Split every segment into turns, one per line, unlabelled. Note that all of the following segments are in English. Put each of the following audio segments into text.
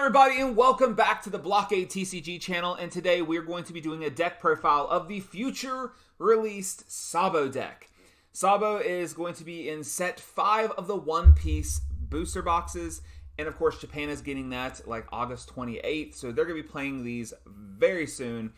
everybody, and welcome back to the Blockade TCG channel, and today we're going to be doing a deck profile of the future released Sabo deck. Sabo is going to be in set 5 of the One Piece booster boxes, and of course Japan is getting that like August 28th, so they're going to be playing these very soon.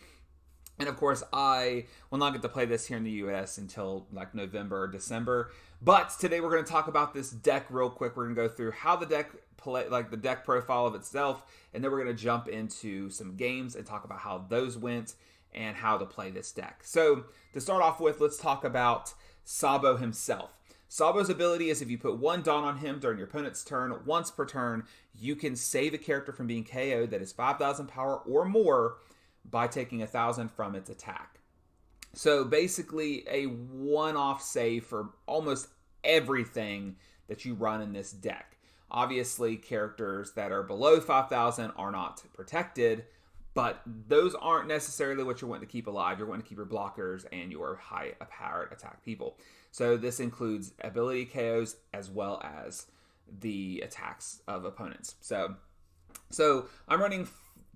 And of course, I will not get to play this here in the US until like November or December. But today we're going to talk about this deck real quick. We're going to go through how the deck play, like the deck profile of itself, and then we're going to jump into some games and talk about how those went and how to play this deck. So to start off with, let's talk about Sabo himself. Sabo's ability is if you put 1 Dawn on him during your opponent's turn, once per turn, you can save a character from being KO'd that is 5,000 power or more by taking 1,000 from its attack. So basically a one-off save for almost everything that you run in this deck. Obviously, characters that are below 5,000 are not protected, but those aren't necessarily what you're wanting to keep alive. You're wanting to keep your blockers and your high-powered attack people. So this includes ability KOs as well as the attacks of opponents. So I'm running...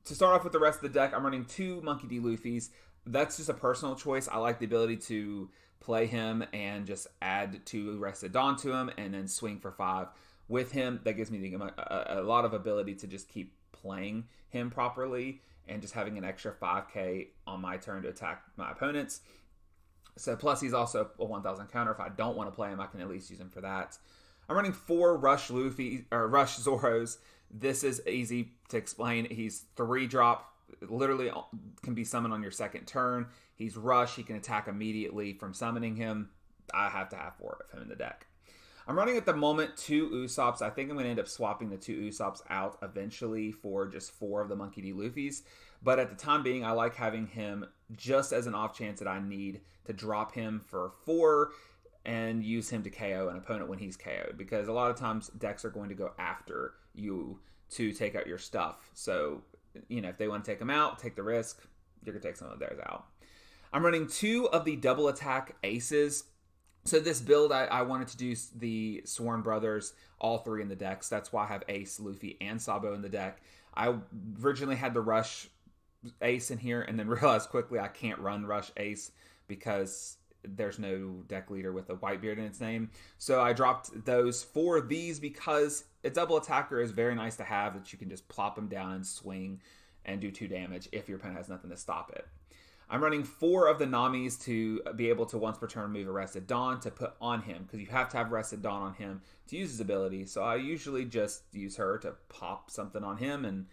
To start off with the rest of the deck, I'm running 2 Monkey D. Luffys. That's just a personal choice. I like the ability to play him and just add 2 Rested Dawn to him and then swing for 5 with him. That gives me a lot of ability to just keep playing him properly and just having an extra 5k on my turn to attack my opponents. So plus he's also a 1,000 counter. If I don't want to play him, I can at least use him for that. I'm running 4 Rush Zoros. This is easy to explain. He's 3-drop, literally can be summoned on your second turn. He's Rush. He can attack immediately from summoning him. I have to have 4 of him in the deck. I'm running at the moment 2 Usops. I think I'm going to end up swapping the 2 Usops out eventually for just 4 of the Monkey D. Luffys. But at the time being, I like having him just as an off chance that I need to drop him for 4 and use him to KO an opponent when he's KO'd. Because a lot of times decks are going to go after you to take out your stuff. So, you know, if they want to take them out, take the risk, you're going to take some of theirs out. I'm running 2 of the double attack aces. So this build, I wanted to do the Sworn Brothers, all 3 in the deck. So that's why I have Ace, Luffy, and Sabo in the deck. I originally had the Rush Ace in here and then realized quickly I can't run Rush Ace because there's no deck leader with a Whitebeard in its name. So I dropped those for these because a double attacker is very nice to have, that you can just plop them down and swing and do 2 damage if your opponent has nothing to stop it. I'm running 4 of the Namis to be able to once per turn move Arrested Dawn to put on him, because you have to have Arrested Dawn on him to use his ability. So I usually just use her to pop something on him and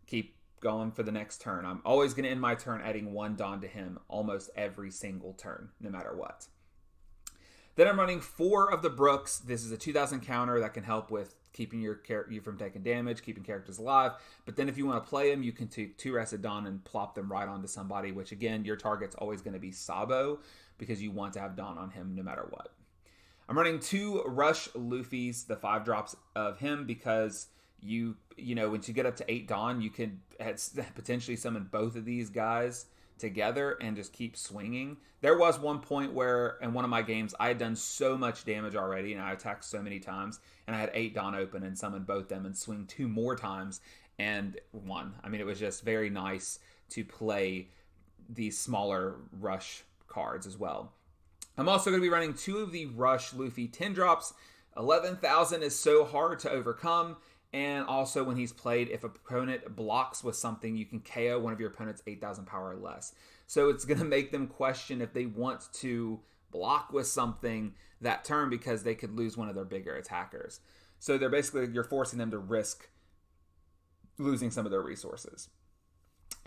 keep going for the next turn. I'm always going to end my turn adding 1 Dawn to him almost every single turn, no matter what. Then I'm running 4 of the Brooks. This is a 2,000 counter that can help with keeping you from taking damage, keeping characters alive. But then if you want to play them, you can take 2 Rested Dawn and plop them right onto somebody, which again, your target's always going to be Sabo because you want to have Dawn on him no matter what. I'm running 2 Rush Luffys, the 5 drops of him, because you know, once you get up to 8 Dawn, you can potentially summon both of these guys together and just keep swinging. There was one point where in one of my games I had done so much damage already and I attacked so many times and I had 8 Dawn open and summoned both them and swing 2 more times and won. I mean, it was just very nice to play these smaller Rush cards as well. I'm also going to be running 2 of the Rush Luffy 10 drops. 11,000 is so hard to overcome. And also when he's played, if an opponent blocks with something, you can KO one of your opponent's 8,000 power or less. So it's going to make them question if they want to block with something that turn because they could lose one of their bigger attackers. So they're basically, you're forcing them to risk losing some of their resources.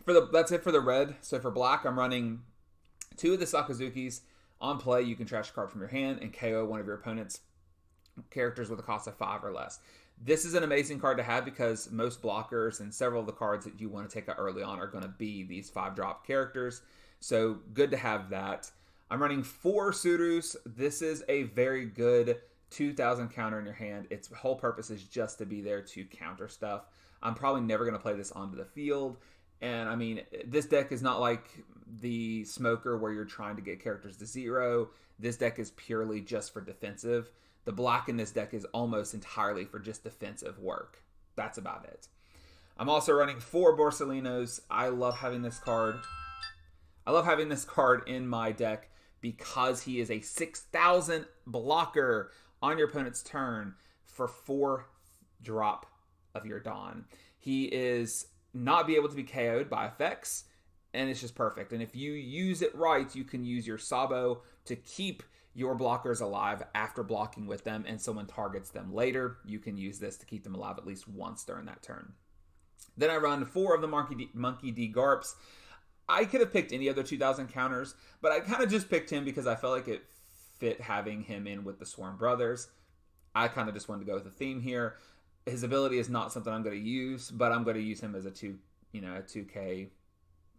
That's it for the red. So for black, I'm running 2 of the Sakazukis. On play, you can trash a card from your hand and KO one of your opponent's characters with a cost of 5 or less. This is an amazing card to have because most blockers and several of the cards that you want to take out early on are going to be these 5-drop characters. So good to have that. I'm running 4 Surus. This is a very good 2,000 counter in your hand. Its whole purpose is just to be there to counter stuff. I'm probably never going to play this onto the field. And I mean, this deck is not like the Smoker where you're trying to get characters to 0. This deck is purely just for defensive. The black in this deck is almost entirely for just defensive work. That's about it. I'm also running 4 Borsalinos. I love having this card. I love having this card in my deck because he is a 6,000 blocker on your opponent's turn for 4 drop of your Dawn. He is not be able to be KO'd by effects, and it's just perfect. And if you use it right, you can use your Sabo to keep your blockers alive after blocking with them, and someone targets them later. You can use this to keep them alive at least once during that turn. Then I run 4 of the Monkey D Garps. I could have picked any other 2,000 counters, but I kind of just picked him because I felt like it fit having him in with the Swarm Brothers. I kind of just wanted to go with the theme here. His ability is not something I'm going to use, but I'm going to use him as a 2K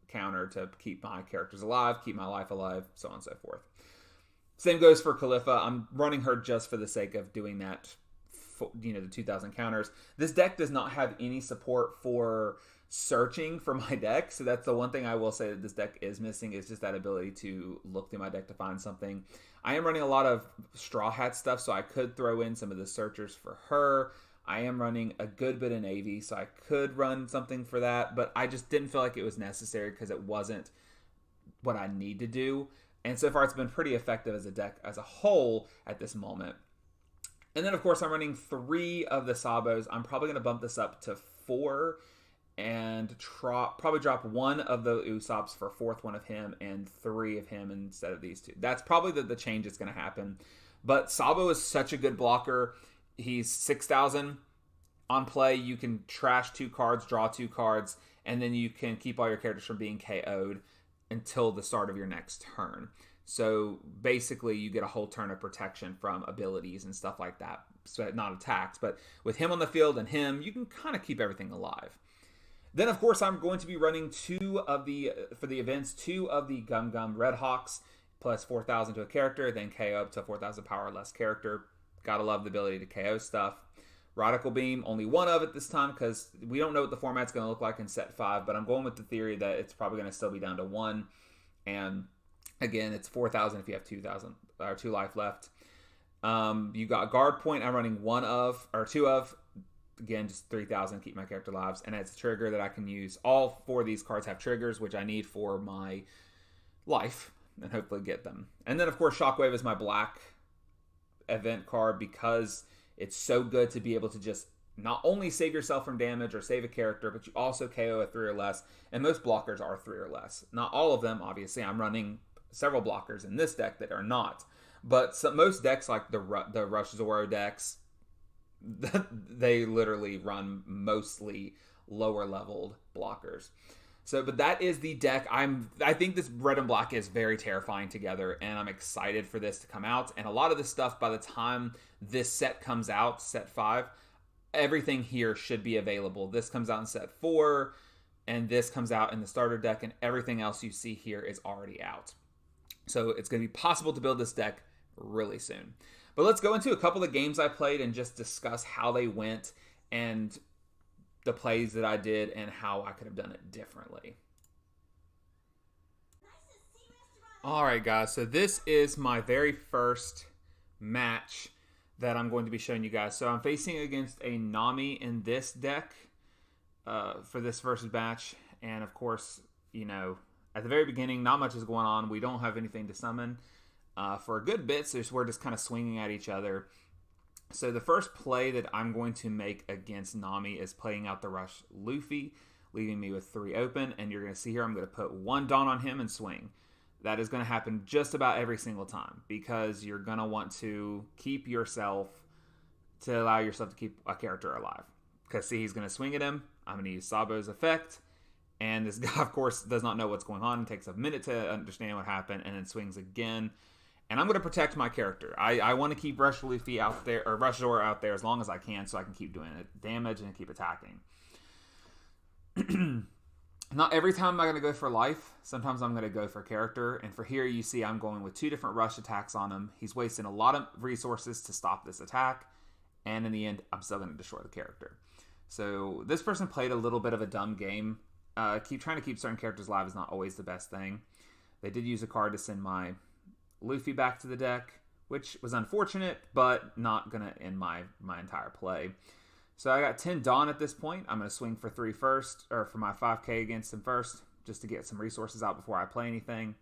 counter to keep my characters alive, keep my life alive, so on and so forth. Same goes for Khalifa. I'm running her just for the sake of doing that, the 2,000 counters. This deck does not have any support for searching for my deck, so that's the one thing I will say that this deck is missing, is just that ability to look through my deck to find something. I am running a lot of Straw Hat stuff, so I could throw in some of the searchers for her. I am running a good bit of Navy, so I could run something for that, but I just didn't feel like it was necessary because it wasn't what I need to do. And so far, it's been pretty effective as a deck as a whole at this moment. And then, of course, I'm running 3 of the Sabos. I'm probably going to bump this up to 4 and probably drop 1 of the Usops for 4th one of him and 3 of him instead of these 2. That's probably the change that's going to happen. But Sabo is such a good blocker. He's 6,000 on play. You can trash 2 cards, draw 2 cards, and then you can keep all your characters from being KO'd until the start of your next turn. So basically, you get a whole turn of protection from abilities and stuff like that. So not attacks, but with him on the field and him, you can kind of keep everything alive. Then, of course, I'm going to be running 2 of the Gum Gum Red Hawks, plus 4,000 to a character, then KO up to 4,000 power or less character. Gotta love the ability to KO stuff. Radical Beam, only 1 of it this time because we don't know what the format's going to look like in set 5, but I'm going with the theory that it's probably going to still be down to 1. And again, it's 4,000 if you have 2,000 or 2 life left. You got Guard Point. I'm running 2 of. Again, just 3,000 keep my character lives, and it's a trigger that I can use. All 4 of these cards have triggers, which I need for my life, and hopefully get them. And then, of course, Shockwave is my black event card because it's so good to be able to just not only save yourself from damage or save a character, but you also KO a 3 or less, and most blockers are 3 or less. Not all of them, obviously. I'm running several blockers in this deck that are not, but most decks, like the Rush Zoro decks, they literally run mostly lower leveled blockers. So, but that is the deck. I think this red and black is very terrifying together, and I'm excited for this to come out. And a lot of this stuff, by the time this set comes out, set 5, everything here should be available. This comes out in set 4, and this comes out in the starter deck, and everything else you see here is already out. So it's going to be possible to build this deck really soon. But let's go into a couple of games I played and just discuss how they went and the plays that I did and how I could have done it differently. All right, guys. So this is my very first match that I'm going to be showing you guys. So I'm facing against a Nami in this deck for this versus match. And of course, at the very beginning, not much is going on. We don't have anything to summon for a good bit, so we're just kind of swinging at each other. So the first play that I'm going to make against Nami is playing out the Rush Luffy, leaving me with 3 open, and you're going to see here I'm going to put 1 Dawn on him and swing. That is going to happen just about every single time because you're going to want to keep yourself to allow yourself to keep a character alive. Because see, he's going to swing at him. I'm going to use Sabo's effect. And this guy, of course, does not know what's going on. It takes a minute to understand what happened and then swings again. And I'm going to protect my character. I want to keep Rush Luffy out there, or Rush Zoro out there as long as I can so I can keep doing it damage and keep attacking. Not every time am I going to go for life. Sometimes I'm going to go for character. And for here, you see I'm going with 2 different rush attacks on him. He's wasting a lot of resources to stop this attack. And in the end, I'm still going to destroy the character. So this person played a little bit of a dumb game. Trying to keep certain characters alive is not always the best thing. They did use a card to send my Luffy back to the deck, which was unfortunate, but not going to end my entire play. So I got 10 Dawn at this point. I'm going to swing for 3 first, or for my 5k against him first, just to get some resources out before I play anything.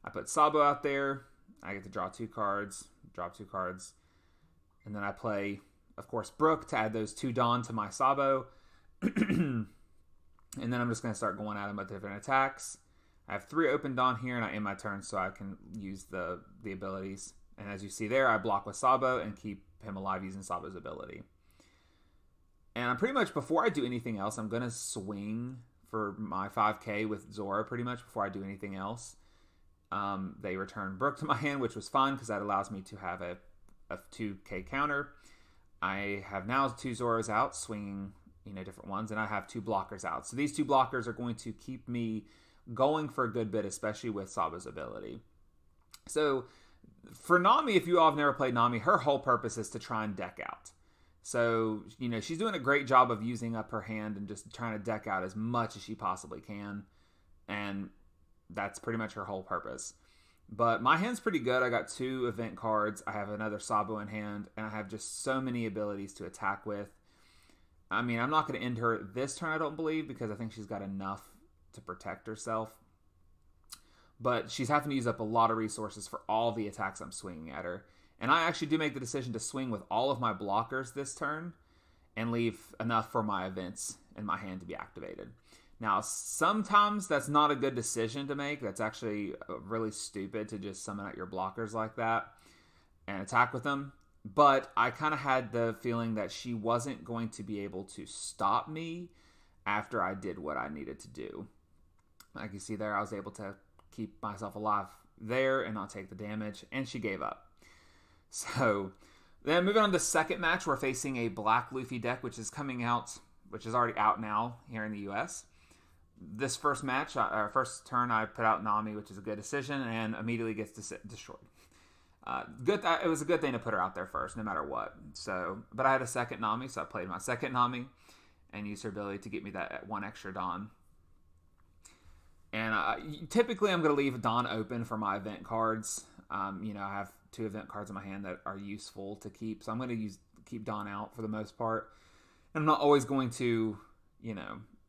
I put Sabo out there. I get to draw 2 cards, drop 2 cards. And then I play, of course, Brook to add those 2 Dawn to my Sabo. And then I'm just going to start going at him with different attacks. I have 3 open Dawn here, and I end my turn so I can use the abilities. And as you see there, I block with Sabo and keep him alive using Sabo's ability. And I'm pretty much, before I do anything else, I'm going to swing for my 5k with Zoro pretty much before I do anything else. They return Brook to my hand, which was fun because that allows me to have a 2k counter. I have now 2 Zoros out, swinging different ones, and I have 2 blockers out. So these 2 blockers are going to keep me going for a good bit, especially with Sabo's ability. So for Nami, if you all have never played Nami, her whole purpose is to try and deck out. So, she's doing a great job of using up her hand and just trying to deck out as much as she possibly can. And that's pretty much her whole purpose. But my hand's pretty good. I got 2 event cards. I have another Sabo in hand. And I have just so many abilities to attack with. I mean, I'm not going to end her this turn, I don't believe, because I think she's got enough to protect herself. But she's having to use up a lot of resources for all the attacks I'm swinging at her. And I actually do make the decision to swing with all of my blockers this turn and leave enough for my events in my hand to be activated. Now, sometimes that's not a good decision to make. That's actually really stupid to just summon out your blockers like that and attack with them. But I kind of had the feeling that she wasn't going to be able to stop me after I did what I needed to do. Like you see there, I was able to keep myself alive there and not take the damage, and she gave up. So then moving on to the second match, we're facing a Black Luffy deck, which is coming out, which is already out now here in the US. This first match, first turn, I put out Nami, which is a good decision, and immediately gets destroyed. It was a good thing to put her out there first, no matter what. So, but I had a second Nami, so I played my second Nami and used her ability to get me that 1 extra Dawn. And typically, I'm going to leave Dawn open for my event cards. I have 2 event cards in my hand that are useful to keep, so I'm going to keep Dawn out for the most part. And I'm not always going to,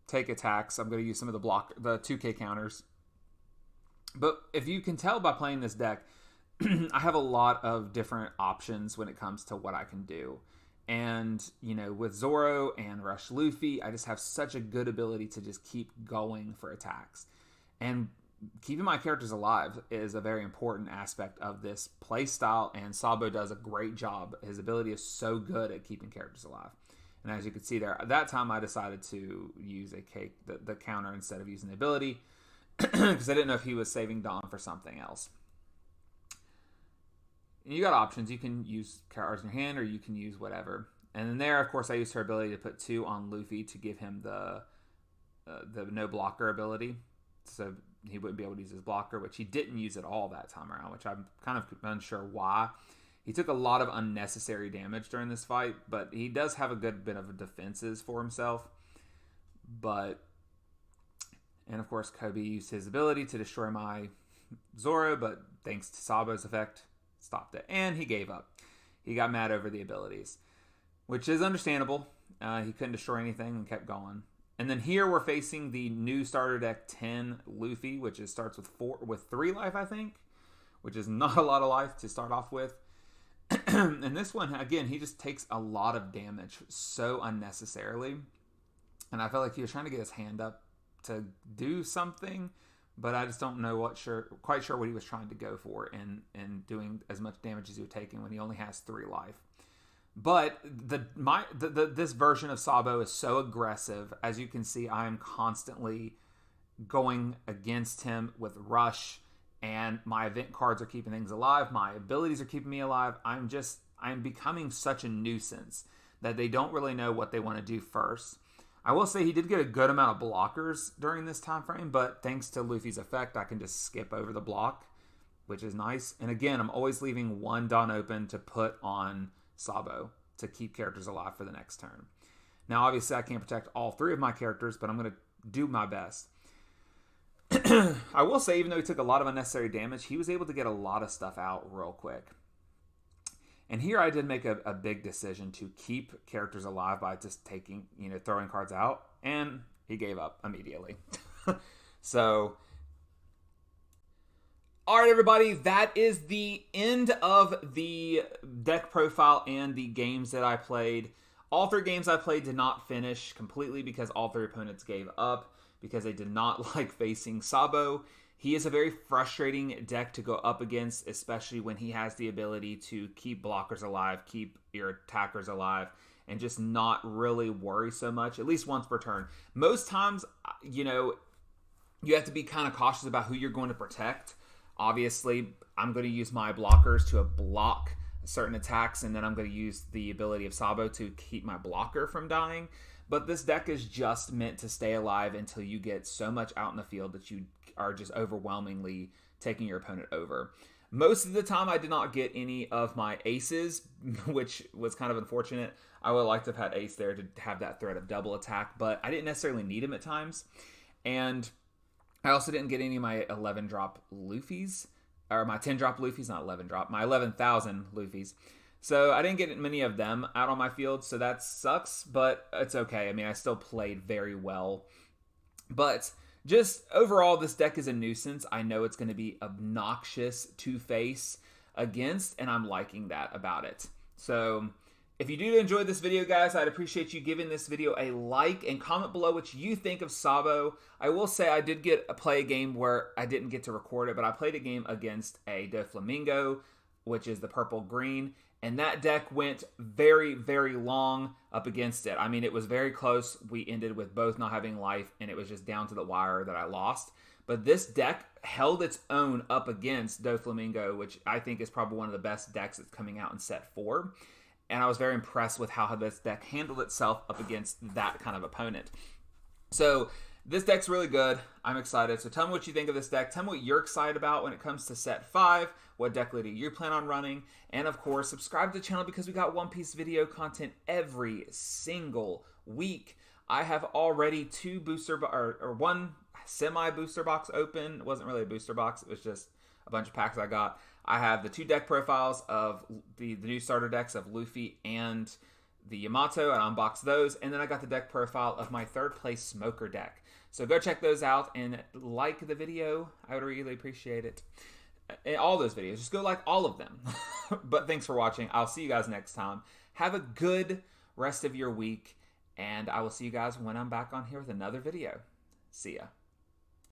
take attacks. I'm going to use some of the 2k counters. But if you can tell by playing this deck, I have a lot of different options when it comes to what I can do. And, with Zoro and Rush Luffy, I just have such a good ability to just keep going for attacks. And keeping my characters alive is a very important aspect of this play style, and Sabo does a great job. His ability is so good at keeping characters alive. And as you can see there, at that time I decided to use the counter instead of using the ability because I didn't know if he was saving Dawn for something else. And you got options. You can use cards in your hand or you can use whatever. And then there, of course, I used her ability to put 2 on Luffy to give him the no blocker ability. So he wouldn't be able to use his blocker, which he didn't use at all that time around, which I'm kind of unsure why. He took a lot of unnecessary damage during this fight, but he does have a good bit of defenses for himself. And of course, Kobe used his ability to destroy my Zoro, but thanks to Sabo's effect, stopped it. And he gave up. He got mad over the abilities, which is understandable. He couldn't destroy anything and kept going. And then here we're facing the new starter deck 10 Luffy, which starts with 3 life, I think, which is not a lot of life to start off with. And this one, again, he just takes a lot of damage so unnecessarily. And I felt like he was trying to get his hand up to do something, but I just don't know quite sure what he was trying to go for in doing as much damage as he was taking when he only has 3 life. But this version of Sabo is so aggressive. As you can see, I am constantly going against him with Rush, and my event cards are keeping things alive. My abilities are keeping me alive. I'm becoming such a nuisance that they don't really know what they want to do first. I will say he did get a good amount of blockers during this time frame, but thanks to Luffy's effect, I can just skip over the block, which is nice. And again, I'm always leaving 1 Dawn open to put on Sabo to keep characters alive for the next turn. Now, obviously, I can't protect all 3 of my characters, but I'm going to do my best. I will say, even though he took a lot of unnecessary damage, he was able to get a lot of stuff out real quick. And here I did make a big decision to keep characters alive by just taking, throwing cards out. And he gave up immediately. So, all right, everybody, that is the end of the deck profile and the games that I played. All 3 games I played did not finish completely because all 3 opponents gave up because they did not like facing Sabo. He is a very frustrating deck to go up against, especially when he has the ability to keep blockers alive, keep your attackers alive, and just not really worry so much, at least once per turn. Most times, you have to be kind of cautious about who you're going to protect. Obviously, I'm going to use my blockers to block certain attacks, and then I'm going to use the ability of Sabo to keep my blocker from dying. But this deck is just meant to stay alive until you get so much out in the field that you are just overwhelmingly taking your opponent over. Most of the time, I did not get any of my aces, which was kind of unfortunate. I would like to have had ace there to have that threat of double attack, but I didn't necessarily need him at times. And I also didn't get any of my 11-drop Luffys, or my 10-drop Luffys, not 11-drop, my 11,000 Luffys. So I didn't get many of them out on my field, so that sucks, but it's okay. I mean, I still played very well. But just overall, this deck is a nuisance. I know it's going to be obnoxious to face against, and I'm liking that about it. So if you do enjoy this video, guys, I'd appreciate you giving this video a like and comment below what you think of Sabo. I will say I did play a game where I didn't get to record it, but I played a game against a Doflamingo, which is the purple-green, and that deck went very, very long up against it. I mean, it was very close. We ended with both not having life, and it was just down to the wire that I lost. But this deck held its own up against Doflamingo, which I think is probably one of the best decks that's coming out in set 4. And I was very impressed with how this deck handled itself up against that kind of opponent. So this deck's really good. I'm excited. So tell me what you think of this deck. Tell me what you're excited about when it comes to set 5. What deck leader you plan on running. And of course, subscribe to the channel because we got One Piece video content every single week. I have already 2 one semi-booster box open. It wasn't really a booster box. It was just a bunch of packs I got. I have the 2 deck profiles of the new starter decks of Luffy and the Yamato, and I unboxed those. And then I got the deck profile of my 3rd place Smoker deck. So go check those out and like the video. I would really appreciate it. And all those videos. Just go like all of them. But thanks for watching. I'll see you guys next time. Have a good rest of your week. And I will see you guys when I'm back on here with another video. See ya.